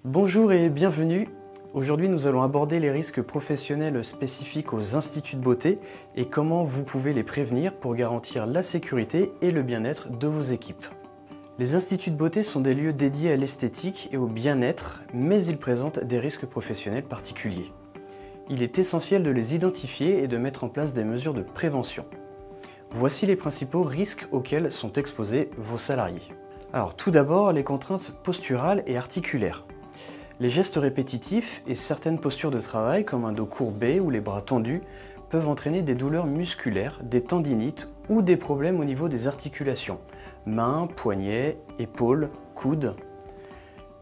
Bonjour et bienvenue. Aujourd'hui, nous allons aborder les risques professionnels spécifiques aux instituts de beauté et comment vous pouvez les prévenir pour garantir la sécurité et le bien-être de vos équipes. Les instituts de beauté sont des lieux dédiés à l'esthétique et au bien-être, mais ils présentent des risques professionnels particuliers. Il est essentiel de les identifier et de mettre en place des mesures de prévention. Voici les principaux risques auxquels sont exposés vos salariés. Alors tout d'abord, les contraintes posturales et articulaires. Les gestes répétitifs et certaines postures de travail comme un dos courbé ou les bras tendus peuvent entraîner des douleurs musculaires, des tendinites ou des problèmes au niveau des articulations, mains, poignets, épaules, coudes.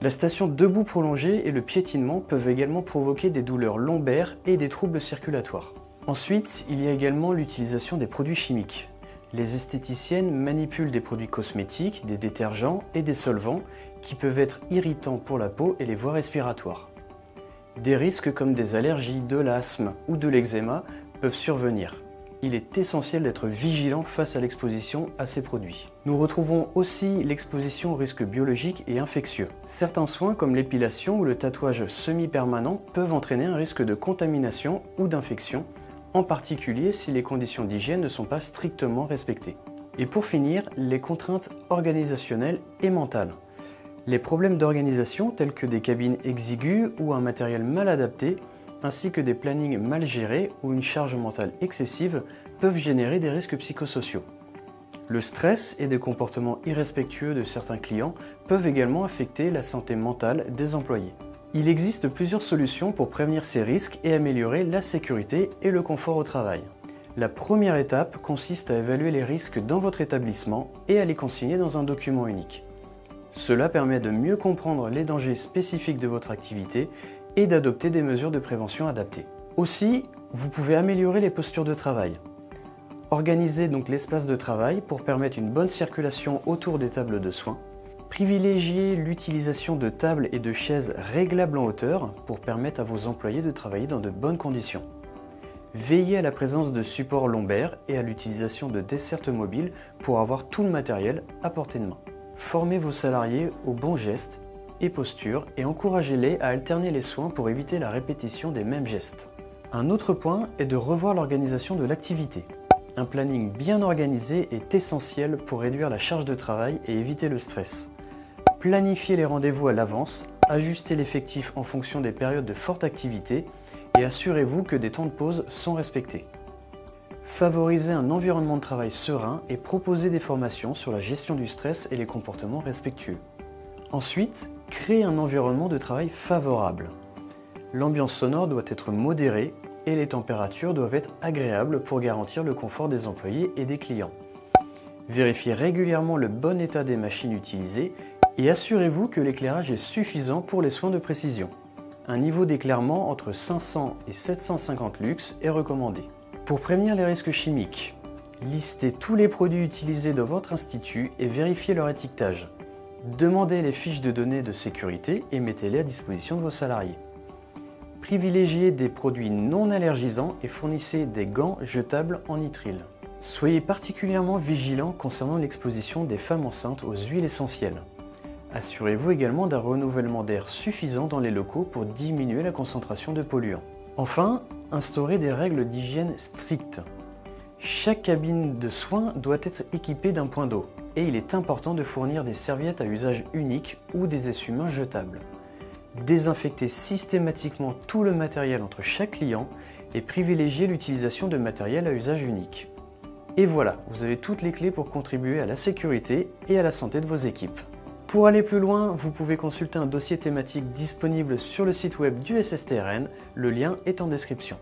La station debout prolongée et le piétinement peuvent également provoquer des douleurs lombaires et des troubles circulatoires. Ensuite, il y a également l'utilisation des produits chimiques. Les esthéticiennes manipulent des produits cosmétiques, des détergents et des solvants qui peuvent être irritants pour la peau et les voies respiratoires. Des risques comme des allergies, de l'asthme ou de l'eczéma peuvent survenir. Il est essentiel d'être vigilant face à l'exposition à ces produits. Nous retrouvons aussi l'exposition aux risques biologiques et infectieux. Certains soins comme l'épilation ou le tatouage semi-permanent peuvent entraîner un risque de contamination ou d'infection, en particulier si les conditions d'hygiène ne sont pas strictement respectées. Et pour finir, les contraintes organisationnelles et mentales. Les problèmes d'organisation tels que des cabines exiguës ou un matériel mal adapté, ainsi que des plannings mal gérés ou une charge mentale excessive peuvent générer des risques psychosociaux. Le stress et des comportements irrespectueux de certains clients peuvent également affecter la santé mentale des employés. Il existe plusieurs solutions pour prévenir ces risques et améliorer la sécurité et le confort au travail. La première étape consiste à évaluer les risques dans votre établissement et à les consigner dans un document unique. Cela permet de mieux comprendre les dangers spécifiques de votre activité et d'adopter des mesures de prévention adaptées. Aussi, vous pouvez améliorer les postures de travail. Organisez donc l'espace de travail pour permettre une bonne circulation autour des tables de soins. Privilégiez l'utilisation de tables et de chaises réglables en hauteur pour permettre à vos employés de travailler dans de bonnes conditions. Veillez à la présence de supports lombaires et à l'utilisation de dessertes mobiles pour avoir tout le matériel à portée de main. Formez vos salariés aux bons gestes et postures et encouragez-les à alterner les soins pour éviter la répétition des mêmes gestes. Un autre point est de revoir l'organisation de l'activité. Un planning bien organisé est essentiel pour réduire la charge de travail et éviter le stress. Planifiez les rendez-vous à l'avance, ajustez l'effectif en fonction des périodes de forte activité et assurez-vous que des temps de pause sont respectés. Favorisez un environnement de travail serein et proposez des formations sur la gestion du stress et les comportements respectueux. Ensuite, créez un environnement de travail favorable. L'ambiance sonore doit être modérée et les températures doivent être agréables pour garantir le confort des employés et des clients. Vérifiez régulièrement le bon état des machines utilisées et assurez-vous que l'éclairage est suffisant pour les soins de précision. Un niveau d'éclairement entre 500 et 750 lux est recommandé. Pour prévenir les risques chimiques, listez tous les produits utilisés dans votre institut et vérifiez leur étiquetage. Demandez les fiches de données de sécurité et mettez-les à disposition de vos salariés. Privilégiez des produits non allergisants et fournissez des gants jetables en nitrile. Soyez particulièrement vigilants concernant l'exposition des femmes enceintes aux huiles essentielles. Assurez-vous également d'un renouvellement d'air suffisant dans les locaux pour diminuer la concentration de polluants. Enfin, instaurez des règles d'hygiène strictes. Chaque cabine de soins doit être équipée d'un point d'eau et il est important de fournir des serviettes à usage unique ou des essuie-mains jetables. Désinfectez systématiquement tout le matériel entre chaque client et privilégiez l'utilisation de matériel à usage unique. Et voilà, vous avez toutes les clés pour contribuer à la sécurité et à la santé de vos équipes. Pour aller plus loin, vous pouvez consulter un dossier thématique disponible sur le site web du SSTRN, le lien est en description.